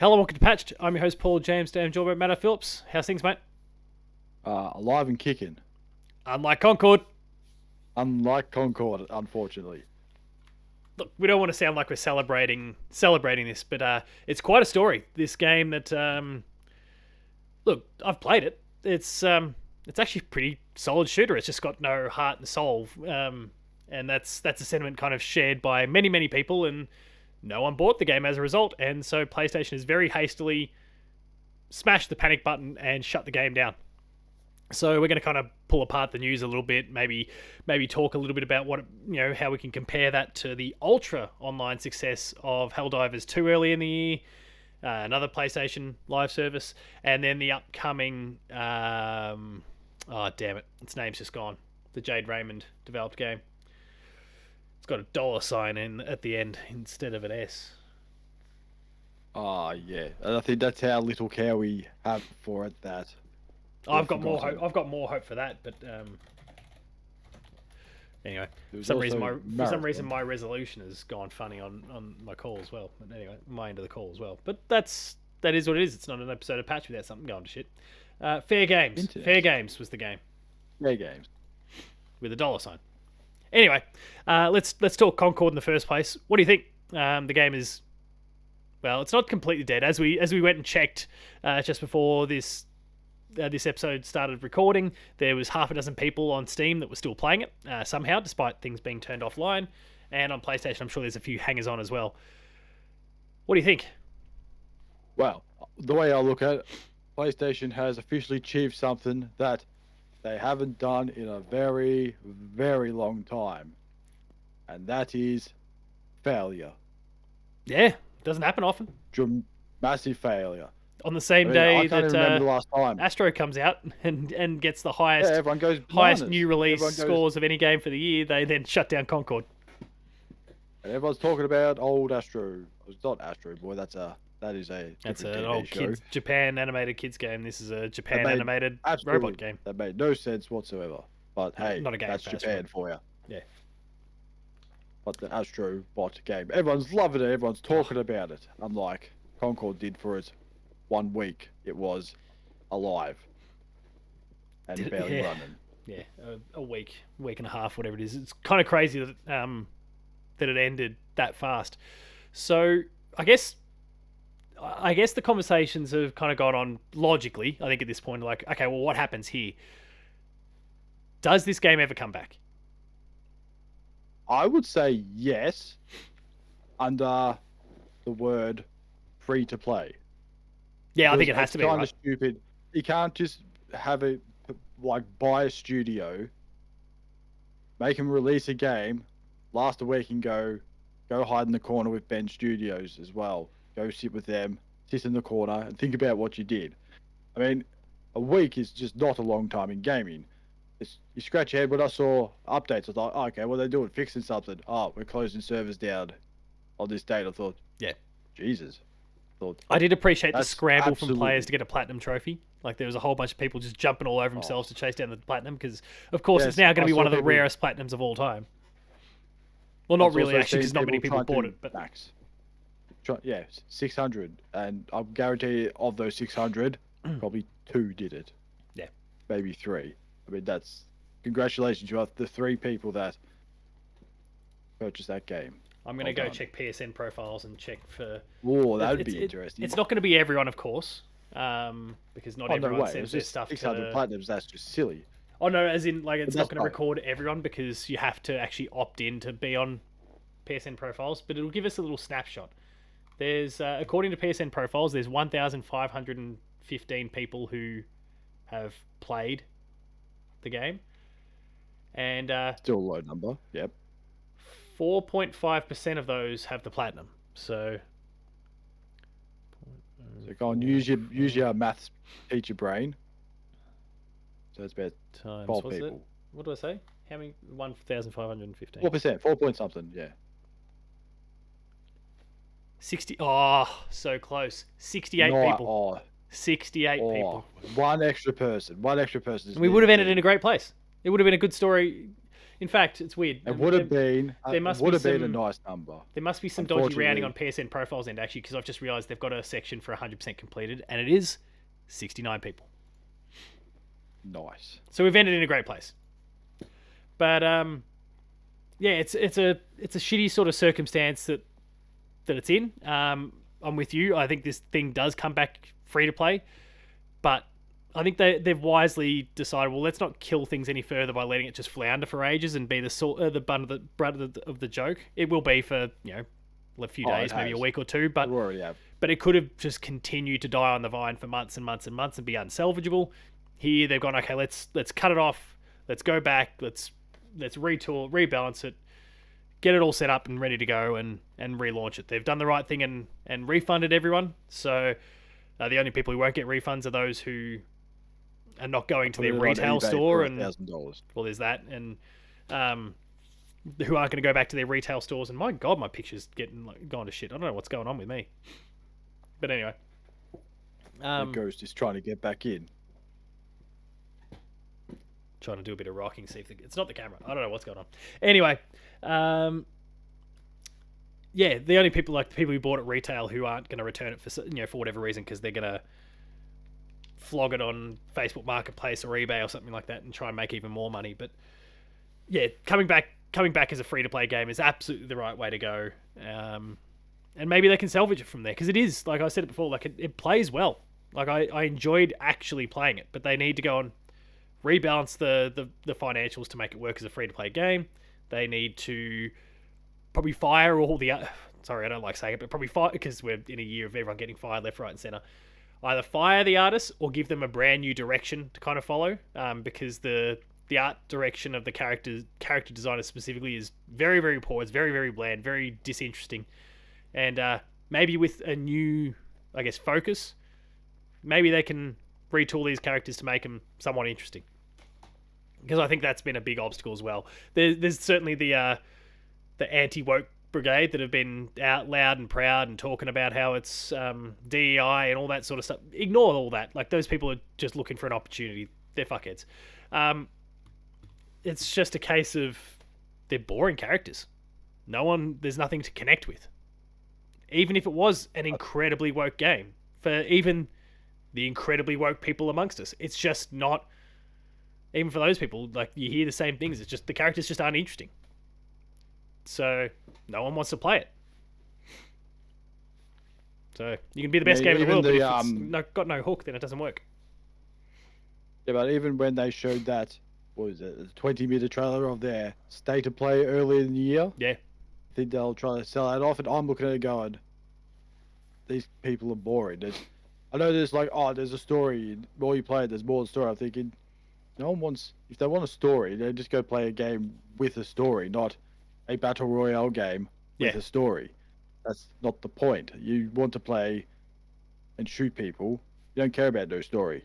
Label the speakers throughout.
Speaker 1: Hello, welcome to Patched. I'm your host, Paul James, Dan Jorbert, Matto Phillips. How's things, mate?
Speaker 2: Alive and kicking.
Speaker 1: Unlike Concord.
Speaker 2: Unlike Concord, unfortunately.
Speaker 1: Look, we don't want to sound like we're celebrating this, but it's quite a story. This game that, look, I've played it. It's actually a pretty solid shooter. It's just got no heart and soul, and that's a sentiment kind of shared by many people, and no one bought the game as a result. And so PlayStation has very hastily smashed the panic button and shut the game down. So we're going to kind of pull apart the news a little bit, maybe talk a little bit about how we can compare that to the ultra online success of Helldivers 2 early in the year, another PlayStation live service, and then the upcoming oh damn it, its name's just gone. The Jade Raymond developed game. It's got a $sign in at the end instead of an S.
Speaker 2: Yeah. And I think that's how little care we have for it. That
Speaker 1: I've got more hope. I've got more hope for that, but anyway, for some reason my resolution has gone funny on my call as well. But anyway, my end of the call as well. But that is what it is. It's not an episode of Patch without something going to shit. Fair Games.
Speaker 2: Internet.
Speaker 1: Fair Games was the game.
Speaker 2: Fair Games
Speaker 1: with a $sign. Anyway, let's talk Concord in the first place. What do you think? The game is, well, it's not completely dead. As we went and checked just before this episode started recording, there was half a dozen people on Steam that were still playing it somehow, despite things being turned offline. And on PlayStation, I'm sure there's a few hangers-on as well. What do you think?
Speaker 2: Well, the way I look at it, PlayStation has officially achieved something that they haven't done in a very, very long time. And that is failure.
Speaker 1: Yeah, it doesn't happen often.
Speaker 2: Massive failure.
Speaker 1: On the same day that
Speaker 2: the last time
Speaker 1: Astro comes out and gets the highest
Speaker 2: everyone goes
Speaker 1: highest new release scores of any game for the year, they then shut down Concord.
Speaker 2: And everyone's talking about old Astro. It's not Astro Boy. That's an
Speaker 1: old kids Japan animated kids game. This is a Japan animated robot game.
Speaker 2: That made no sense whatsoever. But hey,
Speaker 1: not a game
Speaker 2: that's Japan for you.
Speaker 1: Yeah.
Speaker 2: But the Astro Bot game, everyone's loving it. Everyone's talking about it. Unlike Concord did for its 1 week, it was alive and barely running.
Speaker 1: Yeah, a week and a half, whatever it is. It's kind of crazy that that it ended that fast. So I guess the conversations have kind of gone on logically. I think at this point, like, okay, well, what happens here? Does this game ever come back?
Speaker 2: I would say yes, under the word free to play.
Speaker 1: Yeah, I think it has to be.
Speaker 2: It's kind of stupid. You can't just have it like buy a studio, make them release a game, last a week and go hide in the corner with Ben Studios as well. Go sit with them, sit in the corner, and think about what you did. I mean, a week is just not a long time in gaming. You scratch your head. When I saw updates, I thought, oh, okay, well, they're doing fixing something. Oh, we're closing servers down on this date. I thought,
Speaker 1: yeah,
Speaker 2: Jesus.
Speaker 1: I did appreciate the scramble from players to get a platinum trophy. Like, there was a whole bunch of people just jumping all over themselves to chase down the platinum because, of course, it's now going to be one of the rarest platinums of all time. Well, not really, actually, because not many people bought it. But
Speaker 2: max. Yeah, 600. And I'll guarantee you, of those 600, probably 2 did it.
Speaker 1: Yeah.
Speaker 2: Maybe 3. I mean, that's... Congratulations, you are the 3 people that purchased that game.
Speaker 1: I'm going to go check PSN profiles and check for...
Speaker 2: Oh, that would be interesting.
Speaker 1: It's not going to be everyone, of course, because not everyone sends their stuff
Speaker 2: 600 platinums, that's just silly.
Speaker 1: Oh, no, as in, like, it's not going to record everyone because you have to actually opt in to be on PSN profiles, but it'll give us a little snapshot. There's, according to PSN profiles, there's 1,515 people who have played the game. And
Speaker 2: still a low number, yep.
Speaker 1: 4.5% of those have the platinum. So
Speaker 2: go on, use your maths teacher brain. So it's about
Speaker 1: times
Speaker 2: 12 people.
Speaker 1: What do I say? How many? 1,515.
Speaker 2: 4%, 4 point something, yeah.
Speaker 1: 60. Oh, so close. 68 people. 68 people.
Speaker 2: One extra person.
Speaker 1: We would have ended in a great place. It would have been a good story. In fact, it's weird.
Speaker 2: It would have been.
Speaker 1: there
Speaker 2: It
Speaker 1: must
Speaker 2: would
Speaker 1: be
Speaker 2: have been a
Speaker 1: some-
Speaker 2: nice number.
Speaker 1: There must be some dodgy rounding
Speaker 2: Unfortunately-
Speaker 1: on PSN profiles end, actually, because I've just realised they've got a section for 100% completed, and it is 69 people.
Speaker 2: Nice.
Speaker 1: So we've ended in a great place. But yeah, it's a shitty sort of circumstance that it's in. I'm with you. I think this thing does come back free to play, but I think they've wisely decided, well, let's not kill things any further by letting it just flounder for ages and be the butt of the joke. It will be for a few days, maybe a week or two, but it could have just continued to die on the vine for months and months and months and be unsalvageable. Here they've gone, okay, let's cut it off, let's go back, let's retool, rebalance it, get it all set up and ready to go, and relaunch it. They've done the right thing and refunded everyone. So the only people who won't get refunds are those who are not going to their retail store, and
Speaker 2: $1,000.
Speaker 1: well, there's that, and who aren't going to go back to their retail stores. And my God, my picture's getting gone to shit. I don't know what's going on with me. But anyway,
Speaker 2: The ghost is trying to get back in.
Speaker 1: trying to do a bit of rocking. See if it's not the camera. I don't know what's going on. Anyway, yeah, the only people like the people who bought it retail who aren't going to return it for whatever reason because they're going to flog it on Facebook Marketplace or eBay or something like that and try and make even more money. But yeah, coming back as a free to play game is absolutely the right way to go. And maybe they can salvage it from there, because it is, like I said it before, like it plays well. Like I enjoyed actually playing it, but they need to go and rebalance the financials to make it work as a free to play game. They need to probably fire all the sorry, I don't like saying it, but probably fire, because we're in a year of everyone getting fired left, right, and center. Either fire the artists or give them a brand new direction to kind of follow, because the art direction of the character designer specifically is very, very poor. It's very, very bland, very disinteresting. And maybe with a new, I guess, focus, maybe they can retool these characters to make them somewhat interesting. Because I think that's been a big obstacle as well. There's certainly the anti-woke brigade that have been out loud and proud and talking about how it's DEI and all that sort of stuff. Ignore all that. Like, those people are just looking for an opportunity. They're fuckheads. It's just a case of they're boring characters. There's nothing to connect with. Even if it was an incredibly woke game, for even the incredibly woke people amongst us, it's just not. Even for those people, like, you hear the same things. It's just the characters just aren't interesting. So no one wants to play it. So you can be the best game in the world, but if it's got no hook, then it doesn't work.
Speaker 2: Yeah, but even when they showed that, what was it, a 20-minute trailer of their state of play earlier in the year,
Speaker 1: yeah,
Speaker 2: I think they'll try to sell that off, and I'm looking at it going, these people are boring. I know there's like, there's a story. The more you play it, there's more story. I'm thinking, no one wants. If they want a story, they just go play a game with a story, not a battle royale game with a story. That's not the point. You want to play and shoot people. You don't care about no story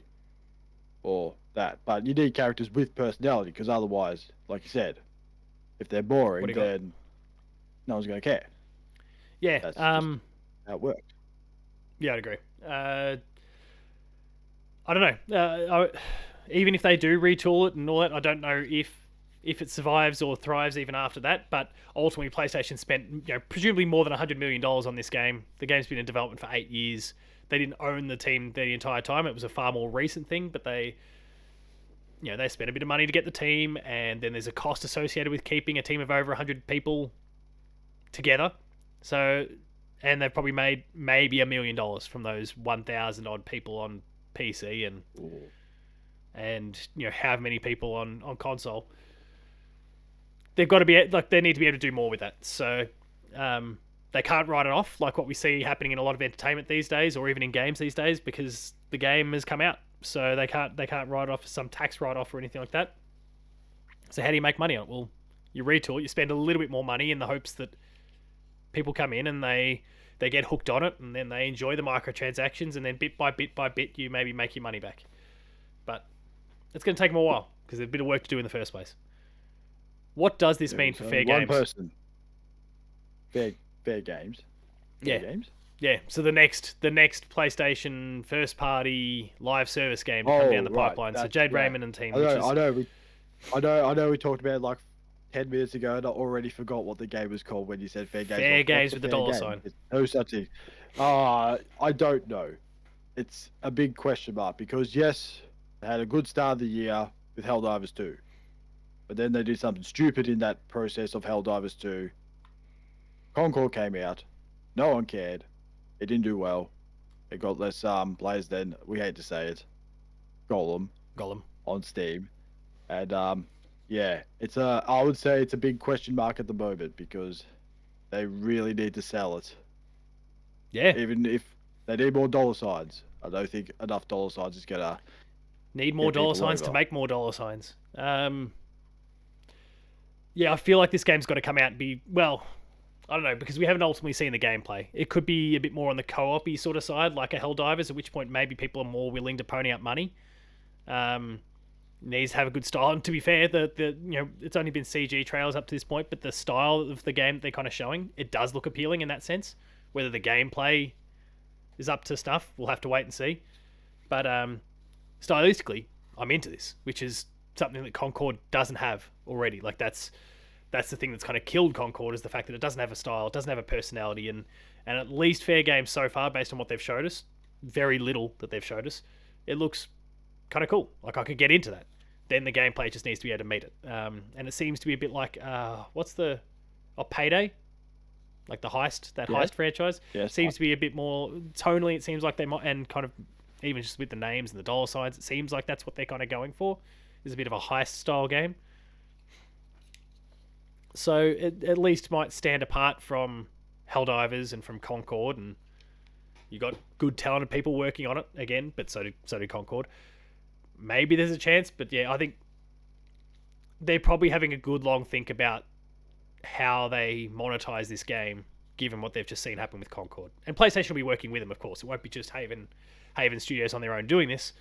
Speaker 2: or that. But you need characters with personality, because otherwise, like you said, if they're boring, then no one's going to care.
Speaker 1: Yeah.
Speaker 2: That's how it works.
Speaker 1: Yeah, I'd agree. I don't know. Even if they do retool it and all that, I don't know if it survives or thrives even after that. But ultimately, PlayStation spent presumably more than $100 million on this game. The game's been in development for 8 years. They didn't own the team the entire time. It was a far more recent thing, but they spent a bit of money to get the team, and then there's a cost associated with keeping a team of over 100 people together. So, and they've probably made maybe $1 million from those 1,000 odd people on PC and how many people on console. They've got to be they need to be able to do more with that. So they can't write it off like what we see happening in a lot of entertainment these days, or even in games these days, because the game has come out. So they can't write it off some tax write off or anything like that. So how do you make money on it? Well, you retool it, you spend a little bit more money in the hopes that people come in and they get hooked on it, and then they enjoy the microtransactions, and then bit by bit you maybe make your money back. But it's going to take them a while, because there's a bit of work to do in the first place. What does this mean for fair games?
Speaker 2: One person. Fair games. Fair games.
Speaker 1: Yeah. So the next PlayStation first party live service game to come down the pipeline. So Jade Raymond and team.
Speaker 2: I know we talked about it like 10 minutes ago, and I already forgot what the game was called when you said fair games.
Speaker 1: Fair
Speaker 2: What's
Speaker 1: games
Speaker 2: a
Speaker 1: with the
Speaker 2: fair
Speaker 1: dollar
Speaker 2: game?
Speaker 1: sign.
Speaker 2: There's no such thing. I don't know. It's a big question mark because yes, they had a good start of the year with Helldivers 2, but then they did something stupid in that process of Helldivers 2. Concord came out, no one cared. It didn't do well. It got less players than, we hate to say it, Golem on Steam, and yeah, I would say it's a big question mark at the moment because they really need to sell it.
Speaker 1: Yeah.
Speaker 2: Even if they need more dollar signs, I don't think enough dollar signs is gonna
Speaker 1: Need more
Speaker 2: get
Speaker 1: dollar
Speaker 2: people
Speaker 1: signs to
Speaker 2: over.
Speaker 1: make more dollar signs. Yeah, I feel like this game's got to come out and be, well, I don't know, because we haven't ultimately seen the gameplay. It could be a bit more on the co-op-y sort of side, like a Helldivers, at which point maybe people are more willing to pony up money. Needs to have a good style. And to be fair, it's only been CG trailers up to this point, but the style of the game that they're kind of showing, it does look appealing in that sense. Whether the gameplay is up to snuff, we'll have to wait and see. But stylistically, I'm into this, which is something that Concord doesn't have already. Like that's the thing that's kind of killed Concord, is the fact that it doesn't have a style, it doesn't have a personality, and at least fair games so far, based on what they've showed us, very little that they've showed us, it looks kind of cool. Like I could get into that. Then the gameplay just needs to be able to meet it. And it seems to be a bit like Payday, like the heist franchise.
Speaker 2: Yes.
Speaker 1: Seems to be a bit more tonally. It seems like they might, and kind of even just with the names and the dollar signs, it seems like that's what they're kind of going for. Is a bit of a heist style game. So it at least might stand apart from Helldivers and from Concord, and you got good talented people working on it again, but so did Concord. Maybe there's a chance, but yeah, I think they're probably having a good long think about how they monetize this game, given what they've just seen happen with Concord. And PlayStation will be working with them, of course. It won't be just Haven Studios on their own doing this,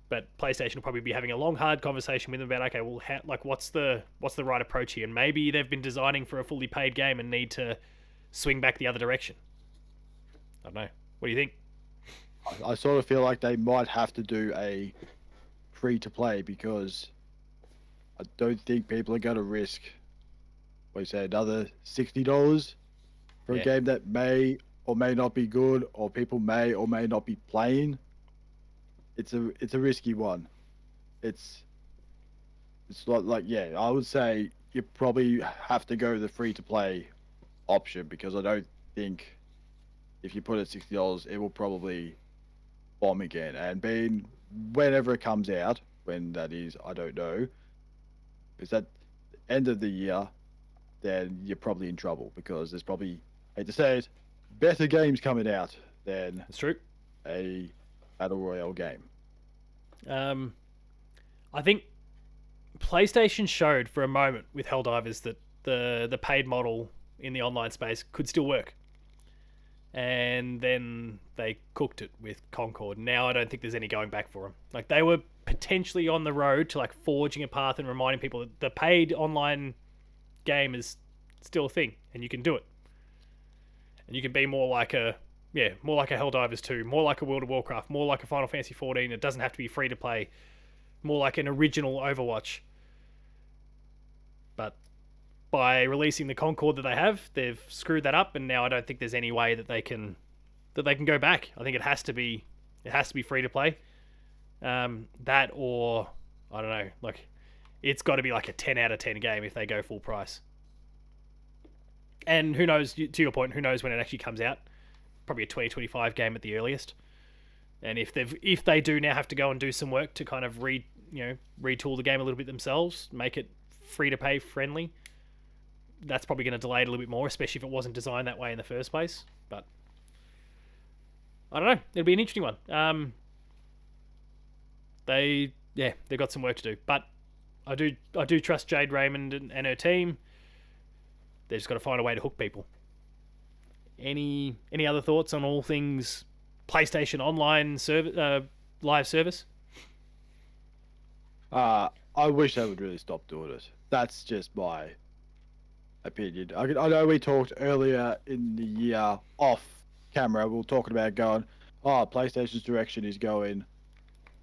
Speaker 1: but PlayStation will probably be having a long, hard conversation with them about, okay, well, what's the right approach here? And maybe they've been designing for a fully paid game and need to swing back the other direction. I don't know. What do you think?
Speaker 2: I sort of feel like they might have to do a free to play because I don't think people are going to risk, what you say, another $60 for a game that may or may not be good, or people may or may not be playing. It's a risky one. It's like yeah, I would say you probably have to go the free to play option because I don't think if you put it $60, it will probably bomb again. And being whenever it comes out, when that is, I don't know. Is that the end of the year, then you're probably in trouble because there's probably, I hate to say it, better games coming out than
Speaker 1: That's true.
Speaker 2: A Battle Royale game.
Speaker 1: I think PlayStation showed for a moment with Helldivers that the paid model in the online space could still work. And then they cooked it with Concord. Now I don't think there's any going back for them. Like they were potentially on the road to like forging a path and reminding people that the paid online game is still a thing and you can do it. And you can be more like a Helldivers 2, more like a World of Warcraft, more like a Final Fantasy 14. It doesn't have to be free to play. More like an original Overwatch. But by releasing the Concord that they have, they've screwed that up, and now I don't think there's any way that they can go back. I think it has to be free to play. That or I don't know, like it's got to be like a 10 out of 10 game if they go full price. And who knows, to your point, who knows when it actually comes out? Probably a 2025 game at the earliest. And if they do now have to go and do some work to kind of retool the game a little bit themselves, make it free to pay friendly, that's probably going to delay it a little bit more, especially if it wasn't designed that way in the first place. But I don't know. It'll be an interesting one. They've got some work to do, but I do trust Jade Raymond and her team. They've just got to find a way to hook people. Any other thoughts on all things PlayStation Online live service?
Speaker 2: I wish they would really stop doing it. That's just my opinion. I know we talked earlier in the year off camera. We were talking about going, PlayStation's direction is going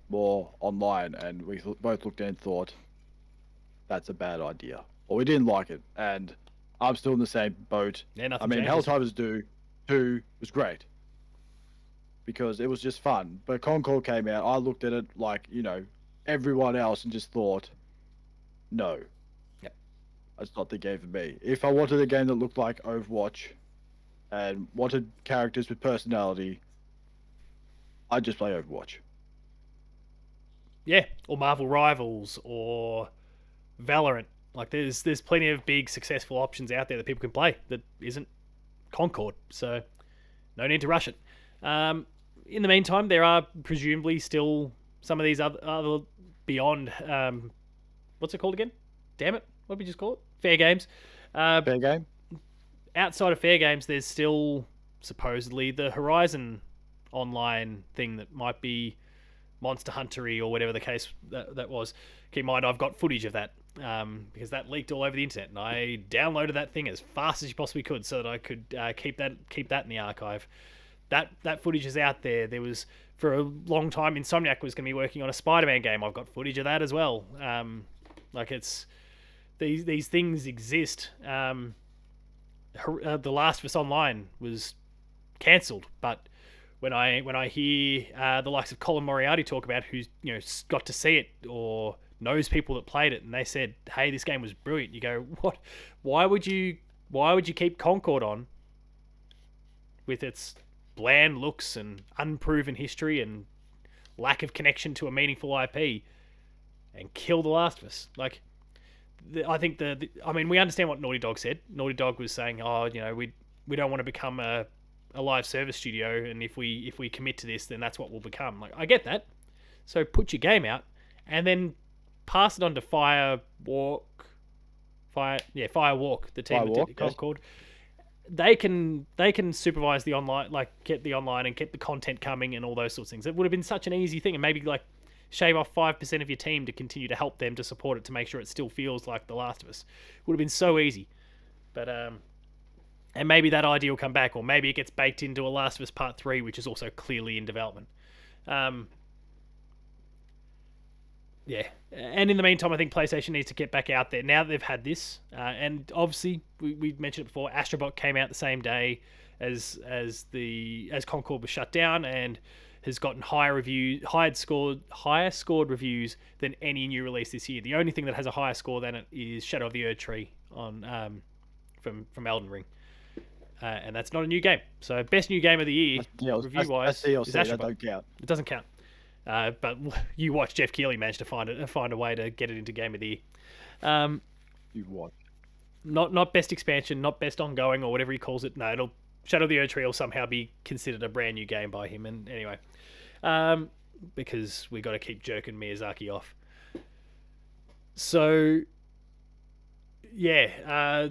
Speaker 2: more online, and we both looked and thought that's a bad idea. or we didn't like it, and I'm still in the same boat.
Speaker 1: Yeah,
Speaker 2: I
Speaker 1: nothing
Speaker 2: mean,
Speaker 1: changes.
Speaker 2: Helldivers 2 was great because it was just fun. But Concord came out, I looked at it like, everyone else and just thought, no,
Speaker 1: Yep.
Speaker 2: that's not the game for me. If I wanted a game that looked like Overwatch and wanted characters with personality, I'd just play Overwatch.
Speaker 1: Yeah, or Marvel Rivals or Valorant. Like there's plenty of big successful options out there that people can play that isn't Concord. So no need to rush it. In the meantime, there are presumably still some of these other beyond. What's it called again? Damn it! What did we just call it? Fair games.
Speaker 2: Fair game.
Speaker 1: Outside of fair games, there's still supposedly the Horizon online thing that might be Monster Huntery or whatever the case that was. Keep in mind, I've got footage of that because that leaked all over the internet, and I downloaded that thing as fast as you possibly could so that I could keep that in the archive. That footage is out there. There was for a long time Insomniac was going to be working on a Spider-Man game. I've got footage of that as well. Like it's these things exist. The Last of Us Online was cancelled, but when I hear the likes of Colin Moriarty talk about who's got to see it or knows people that played it, and they said, "Hey, this game was brilliant," you go, "What? Why would you keep Concord on with its bland looks and unproven history and lack of connection to a meaningful IP and kill The Last of Us?" Like, I think I mean, we understand what Naughty Dog said. Naughty Dog was saying, "Oh, we don't want to become a live service studio, and if we commit to this, then that's what we'll become." Like, I get that. So put your game out, and then pass it on to Firewalk, the team that Concord. They can supervise the online, like get the online and get the content coming and all those sorts of things. It would have been such an easy thing, and maybe like shave off 5% of your team to continue to help them to support it to make sure it still feels like The Last of Us. It would have been so easy, but and maybe that idea will come back, or maybe it gets baked into a Last of Us Part 3, which is also clearly in development. Yeah, and in the meantime, I think PlayStation needs to get back out there now that they've had this. And obviously, we mentioned it before. Astrobot came out the same day as Concord was shut down, and has gotten higher scored reviews than any new release this year. The only thing that has a higher score than it is Shadow of the Erdtree on from Elden Ring. And that's not a new game. So best new game of the year, review-wise, is Astrobot.
Speaker 2: That don't count.
Speaker 1: It doesn't count. But you watch Jeff Keighley manage to find a way to get it into game of the year.
Speaker 2: You watch.
Speaker 1: Not best expansion, not best ongoing, or whatever he calls it. No, Shadow of the Erdtree will somehow be considered a brand new game by him. And anyway, because we got to keep jerking Miyazaki off. So yeah,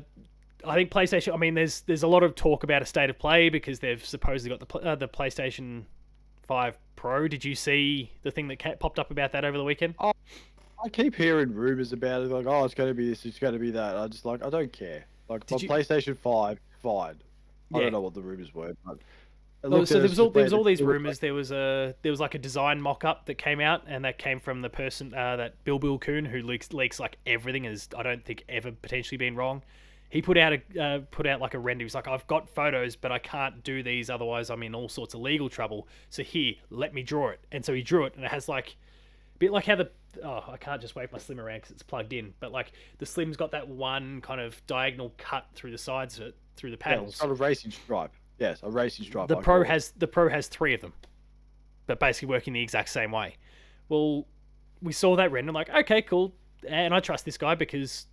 Speaker 1: I think PlayStation. I mean, there's a lot of talk about a state of play because they've supposedly got the PlayStation 5 Pro. Did you see the thing that popped up about that over the weekend?
Speaker 2: Oh, I keep hearing rumors about it, like, oh, it's going to be this, it's going to be that. I don't care. Like, my PlayStation 5, fine. I don't know what the rumors were, but
Speaker 1: so there was all these rumors. There was like a design mock-up that came out, and that came from the person that Bill Kuhn, who leaks like everything, has I don't think ever potentially been wrong. He put out like a render. He's like, I've got photos, but I can't do these, otherwise I'm in all sorts of legal trouble. So here, let me draw it. And so he drew it, and it has like a bit like how I can't just wave my Slim around because it's plugged in, but like the Slim's got that one kind of diagonal cut through the sides of it, through the panels.
Speaker 2: Yeah, it's got a racing stripe. Yes, a racing stripe.
Speaker 1: The Pro has 3 of them, but basically working the exact same way. Well, we saw that render, I'm like, okay, cool, and I trust this guy because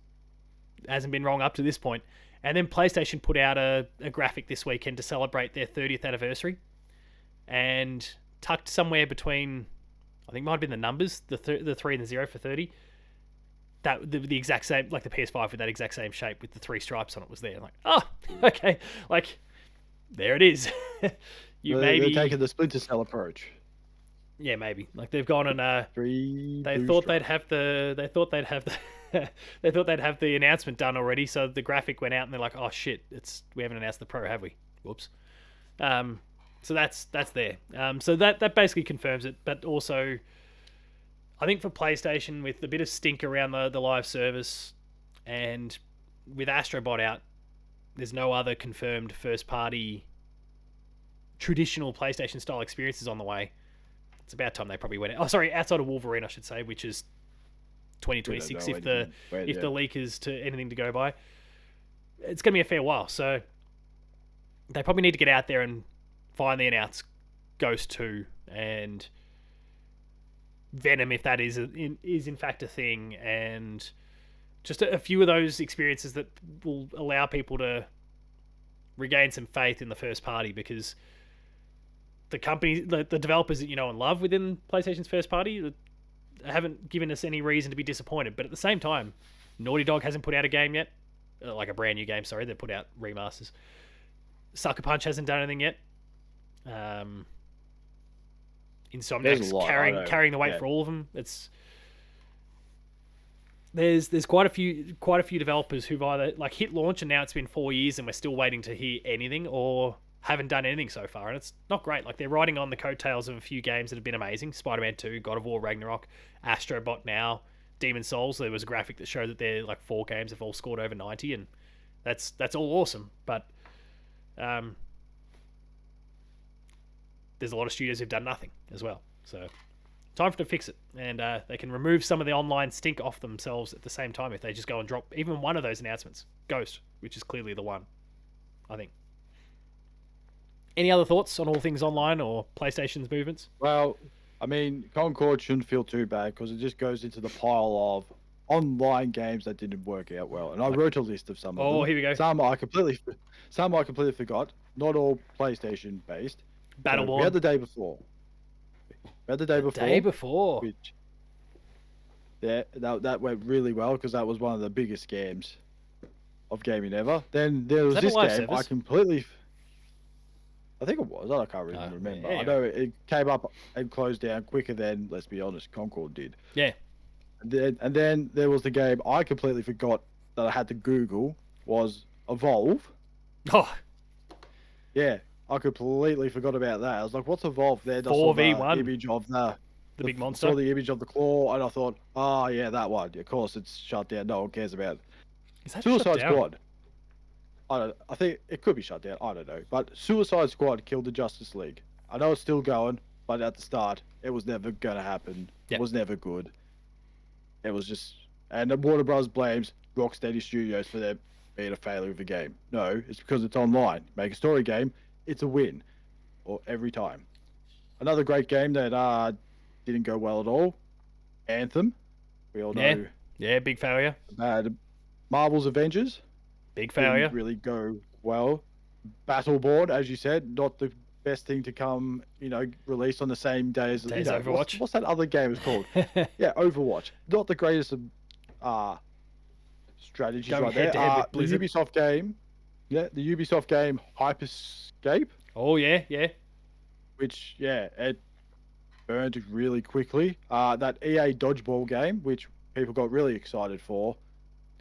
Speaker 1: hasn't been wrong up to this point. And then PlayStation put out a graphic this weekend to celebrate their 30th anniversary, and tucked somewhere between, I think it might have been the numbers, the 3 and the 0 for 30, that the exact same, like the PS5 with that exact same shape with the 3 stripes on it was there. I'm like, oh, okay, like there it is.
Speaker 2: They're taking the Splinter Cell approach.
Speaker 1: Yeah, maybe. Like they've gone and they thought they'd have the announcement done already, so the graphic went out and they're like, oh shit, we haven't announced the Pro, have we? Whoops. So that's there. So that basically confirms it, but also I think for PlayStation, with a bit of stink around the live service and with Astrobot out, there's no other confirmed first-party traditional PlayStation style experiences on the way. It's about time they probably went. Oh, sorry, outside of Wolverine, I should say, which is 2026 if the leak is to anything to go by. It's going to be a fair while, so they probably need to get out there and finally announce Ghost 2 and Venom, if that is in fact a thing, and just a few of those experiences that will allow people to regain some faith in the first party, because the companies, the developers that you know and love within PlayStation's first party haven't given us any reason to be disappointed. But at the same time, Naughty Dog hasn't put out a game yet, like a brand new game. Sorry, they've put out remasters. Sucker Punch hasn't done anything yet. Insomniac's carrying the weight for all of them. There's quite a few developers who've either like hit launch and now it's been 4 years and we're still waiting to hear anything, or haven't done anything so far, and it's not great. Like, they're riding on the coattails of a few games that have been amazing: Spider-Man 2, God of War Ragnarok, Astrobot now, Demon Souls. There was a graphic that showed that they're like 4 games have all scored over 90, and that's all awesome. But there's a lot of studios who've done nothing as well. So time for them to fix it, and they can remove some of the online stink off themselves at the same time if they just go and drop even one of those announcements. Ghost, which is clearly the one, I think. Any other thoughts on all things online or PlayStation's movements?
Speaker 2: Well, I mean, Concord shouldn't feel too bad because it just goes into the pile of online games that didn't work out well. And I wrote a list of some of them.
Speaker 1: Oh, here we go.
Speaker 2: Some I completely forgot. Not all PlayStation based.
Speaker 1: Battleborn.
Speaker 2: We had the day before.
Speaker 1: Day before.
Speaker 2: Which, yeah, that went really well because that was one of the biggest scams of gaming ever. Then there was this game I completely... I think it was. I can't really remember. Anyway. I know it came up and closed down quicker than, let's be honest, Concord did.
Speaker 1: Yeah.
Speaker 2: And then there was the game I completely forgot that I had to Google, was Evolve.
Speaker 1: Oh.
Speaker 2: Yeah, I completely forgot about that. I was like, what's Evolve there?
Speaker 1: 4v1.
Speaker 2: Image of the
Speaker 1: big monster.
Speaker 2: Saw the image of the claw, and I thought, oh, yeah, that one. Of course, it's shut down. No one cares about it.
Speaker 1: Is that
Speaker 2: Suicide Squad. I think it could be shut down. I don't know. But Suicide Squad killed the Justice League. I know it's still going, but at the start, it was never going to happen. Yep. It was never good. It was just... And Warner Bros. Blames Rocksteady Studios for their being a failure of the game. No, it's because it's online. Make a story game, it's a win. Or every time. Another great game that didn't go well at all. Anthem. We all know.
Speaker 1: Yeah, big failure.
Speaker 2: Marvel's Avengers.
Speaker 1: Big failure.
Speaker 2: Didn't really go well. Battleborn, as you said, not the best thing to come, released on the same day as
Speaker 1: Overwatch.
Speaker 2: What's that other game is called? Yeah, Overwatch. Not the greatest of strategies right there. The Ubisoft game. Yeah, the Ubisoft game Hyperscape.
Speaker 1: Oh yeah.
Speaker 2: Which it burned really quickly. That EA dodgeball game, which people got really excited for.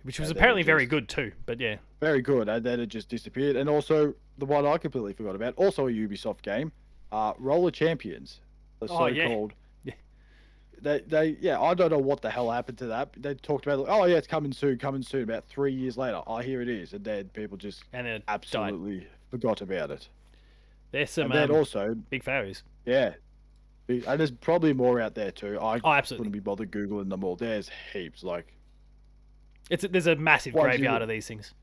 Speaker 1: Which was apparently very good too, but yeah.
Speaker 2: Very good, and then it just disappeared. And also, the one I completely forgot about, also a Ubisoft game, Roller Champions. The so-called...
Speaker 1: Yeah.
Speaker 2: I don't know what the hell happened to that. They talked about, it's coming soon. About 3 years later. Oh, here it is. And then people just absolutely forgot about it.
Speaker 1: There's some
Speaker 2: and then also,
Speaker 1: big failures.
Speaker 2: Yeah. And there's probably more out there too.
Speaker 1: Absolutely.
Speaker 2: Couldn't be bothered Googling them all. There's heaps,
Speaker 1: There's a massive graveyard of these things.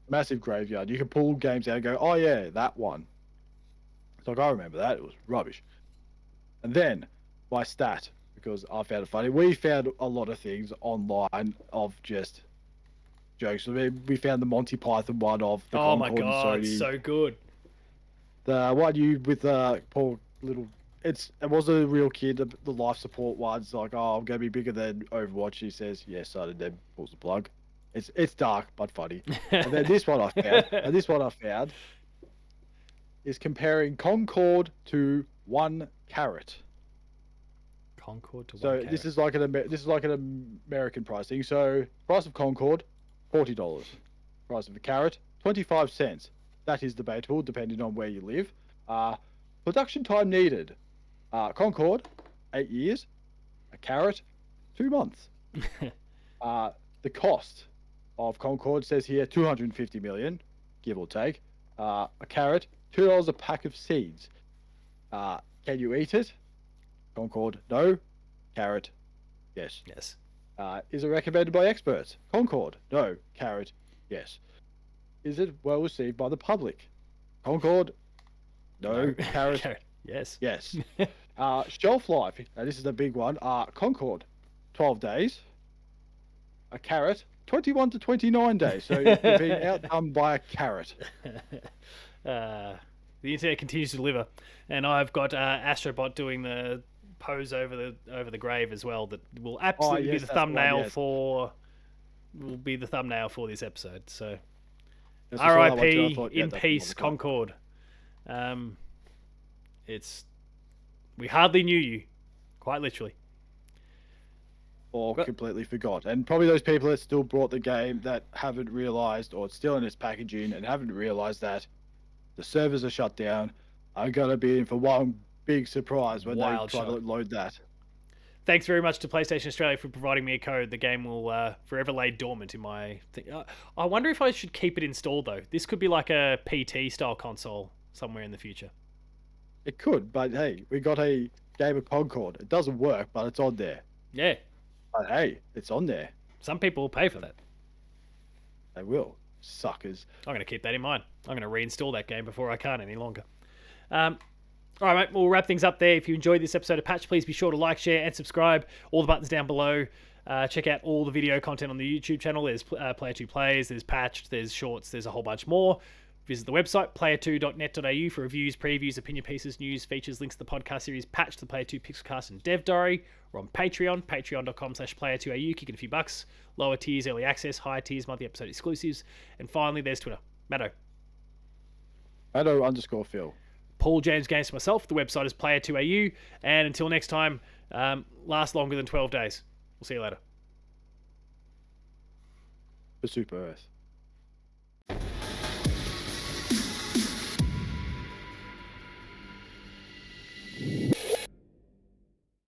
Speaker 2: Massive graveyard. You can pull games out and go, oh yeah, that one. It's like, I remember that. It was rubbish. And then, my stat, because I found it funny, we found a lot of things online of just jokes. I mean, we found the Monty Python one of the
Speaker 1: Oh
Speaker 2: Concord
Speaker 1: my god,
Speaker 2: and Sony.
Speaker 1: so good.
Speaker 2: The one with Paul Little... It was a real kid, the life support one's like, oh, I'm going to be bigger than Overwatch. He says, yes, son, and then pulls the plug. It's dark, but funny. And then this one I found, is comparing Concord to 1 carrot.
Speaker 1: Concord to 1
Speaker 2: so
Speaker 1: carrot.
Speaker 2: this is like an American pricing. So price of Concord, $40. Price of a carrot, 25 cents. That is debatable depending on where you live. Production time needed. Concord, 8 years. A carrot, 2 months. The cost of Concord says here 250 million, give or take. A carrot, $2 a pack of seeds. Can you eat it? Concord, no. Carrot, yes.
Speaker 1: Yes.
Speaker 2: Is it recommended by experts? Concord, no. Carrot, yes. Is it well received by the public? Concord, no. Carrot,
Speaker 1: Carrot. Yes.
Speaker 2: yes. Shelf life, and this is the big one. Concord, 12 days. A carrot, 21 to 29 days. So you're being outdone by a carrot.
Speaker 1: The internet continues to deliver, and I've got Astrobot doing the pose over the grave as well. That will absolutely be the thumbnail for. Will be the thumbnail for this episode. So, R.I.P. in peace, Concord. We hardly knew you, quite literally.
Speaker 2: Or completely forgot. And probably those people that still brought the game that haven't realized, or it's still in its packaging and haven't realized that the servers are shut down, are going to be in for one big surprise when they try to load that.
Speaker 1: Thanks very much to PlayStation Australia for providing me a code. The game will forever lay dormant in my thing. I wonder if I should keep it installed, though. This could be like a PT-style console somewhere in the future.
Speaker 2: It could, but hey, we got a game of Concord. It doesn't work, but it's on there.
Speaker 1: Yeah.
Speaker 2: But hey, it's on there.
Speaker 1: Some people will pay for that.
Speaker 2: They will. Suckers.
Speaker 1: I'm going to keep that in mind. I'm going to reinstall that game before I can't any longer. All right, mate. We'll wrap things up there. If you enjoyed this episode of Patch, please be sure to like, share, and subscribe. All the buttons down below. Check out all the video content on the YouTube channel. There's Player 2 Plays, there's Patched, there's Shorts, there's a whole bunch more. Visit the website, player2.net.au, for reviews, previews, opinion pieces, news, features, links to the podcast series Patch, the Player 2 Pixelcast, and Dev Diary. We're on Patreon, patreon.com/player2au. Kick in a few bucks. Lower tiers, early access. Higher tiers, monthly episode exclusives. And finally, there's Twitter. Matto.
Speaker 2: Matto_Phil.
Speaker 1: Paul James Games myself. The website is player2au. And until next time, last longer than 12 days. We'll see you later.
Speaker 2: For Super Earth.